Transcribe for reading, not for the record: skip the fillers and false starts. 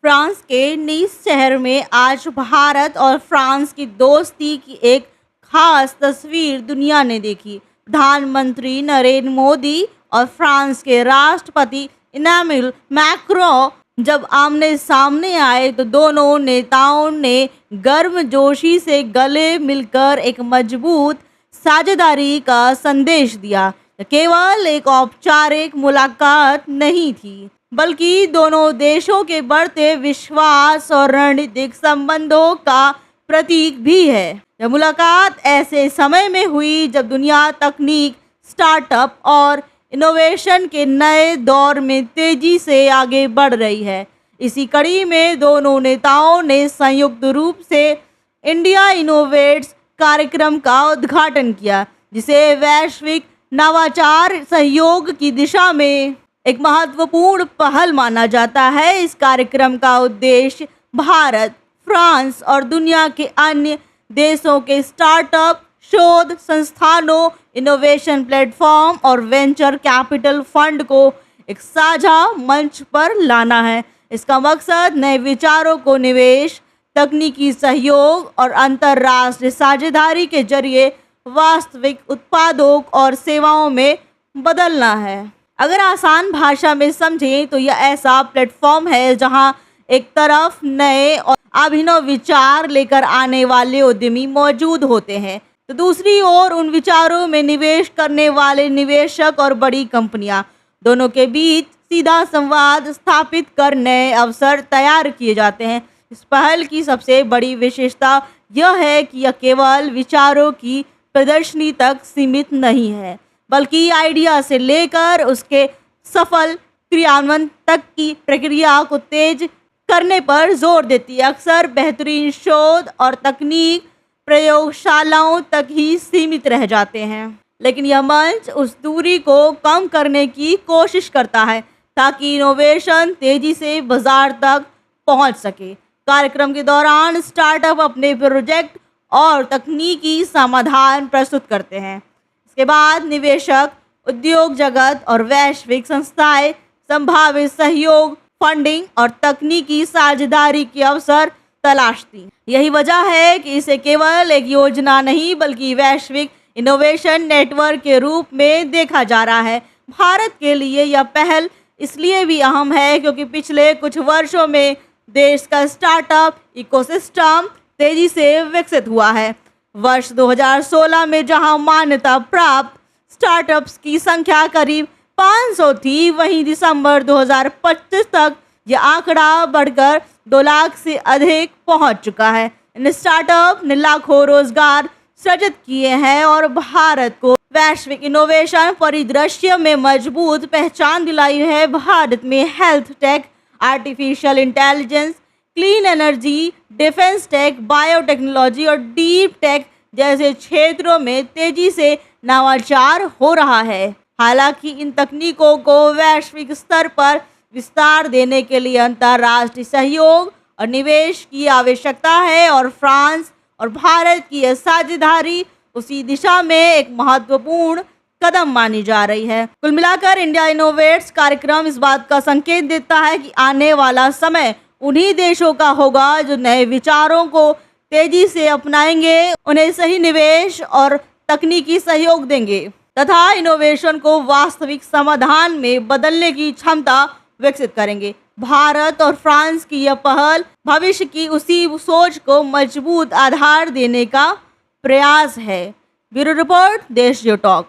France के नीस शहर में आज भारत और फ्रांस की दोस्ती की एक खास तस्वीर दुनिया ने देखी। प्रधानमंत्री नरेंद्र मोदी और फ्रांस के राष्ट्रपति इमैनुअल मैक्रों जब आमने सामने आए तो दोनों नेताओं ने गर्मजोशी से गले मिलकर एक मजबूत साझेदारी का संदेश दिया। केवल एक औपचारिक मुलाकात नहीं थी, बल्कि दोनों देशों के बढ़ते विश्वास और रणनीतिक संबंधों का प्रतीक भी है। यह मुलाकात ऐसे समय में हुई जब दुनिया तकनीक, स्टार्टअप और इनोवेशन के नए दौर में तेजी से आगे बढ़ रही है। इसी कड़ी में दोनों नेताओं ने संयुक्त रूप से इंडिया इनोवेट्स कार्यक्रम का उद्घाटन किया, जिसे वैश्विक नवाचार सहयोग की दिशा में एक महत्वपूर्ण पहल माना जाता है। इस कार्यक्रम का उद्देश्य भारत, फ्रांस और दुनिया के अन्य देशों के स्टार्टअप, शोध संस्थानों, इनोवेशन प्लेटफॉर्म और वेंचर कैपिटल फंड को एक साझा मंच पर लाना है। इसका मकसद नए विचारों को निवेश, तकनीकी सहयोग और अंतर्राष्ट्रीय साझेदारी के जरिए वास्तविक उत्पादों और सेवाओं में बदलना है। अगर आसान भाषा में समझें तो यह ऐसा प्लेटफॉर्म है जहां एक तरफ नए और अभिनव विचार लेकर आने वाले उद्यमी मौजूद होते हैं, तो दूसरी ओर उन विचारों में निवेश करने वाले निवेशक और बड़ी कंपनियां, दोनों के बीच सीधा संवाद स्थापित कर नए अवसर तैयार किए जाते हैं। इस पहल की सबसे बड़ी विशेषता यह है कि यह केवल विचारों की प्रदर्शनी तक सीमित नहीं है, बल्कि आइडिया से लेकर उसके सफल क्रियान्वयन तक की प्रक्रिया को तेज करने पर जोर देती है। अक्सर बेहतरीन शोध और तकनीक प्रयोगशालाओं तक ही सीमित रह जाते हैं, लेकिन यह मंच उस दूरी को कम करने की कोशिश करता है ताकि इनोवेशन तेजी से बाजार तक पहुंच सके। कार्यक्रम के दौरान स्टार्टअप अपने प्रोजेक्ट और तकनीकी समाधान प्रस्तुत करते हैं। इसके बाद निवेशक, उद्योग जगत और वैश्विक संस्थाएं संभावित सहयोग, फंडिंग और तकनीकी साझेदारी के अवसर तलाशती। यही वजह है कि इसे केवल एक योजना नहीं बल्कि वैश्विक इनोवेशन नेटवर्क के रूप में देखा जा रहा है। भारत के लिए यह पहल इसलिए भी अहम है क्योंकि पिछले कुछ वर्षों में देश का स्टार्टअप इकोसिस्टम तेजी से विकसित हुआ है। वर्ष 2016 में जहां मान्यता प्राप्त स्टार्टअप्स की संख्या करीब 500 थी, वहीं दिसंबर 2025 तक यह आंकड़ा बढ़कर 2 लाख से अधिक पहुंच चुका है। इन स्टार्टअप ने लाखों रोजगार सृजित किए हैं और भारत को वैश्विक इनोवेशन परिदृश्य में मजबूत पहचान दिलाई है। भारत में health tech, artificial intelligence, clean energy, defence tech, biotechnology और डीप टेक जैसे क्षेत्रों में तेजी से नवाचार हो रहा है। हालांकि इन तकनीकों को वैश्विक स्तर पर विस्तार देने के लिए अंतर्राष्ट्रीय सहयोग और निवेश की आवश्यकता है, और फ्रांस और भारत की यह साझेदारी उसी दिशा में एक महत्वपूर्ण कदम मानी जा रही है। कुल मिलाकर इंडिया इनोवेट्स कार्यक्रम इस बात का संकेत देता है कि आने वाला समय उन्हीं देशों का होगा जो नए विचारों को तेजी से अपनाएंगे, उन्हें सही निवेश और तकनीकी सहयोग देंगे तथा इनोवेशन को वास्तविक समाधान में बदलने की क्षमता विकसित करेंगे। भारत और फ्रांस की यह पहल भविष्य की उसी सोच को मजबूत आधार देने का प्रयास है। ब्यूरो रिपोर्ट, देश जो टॉक।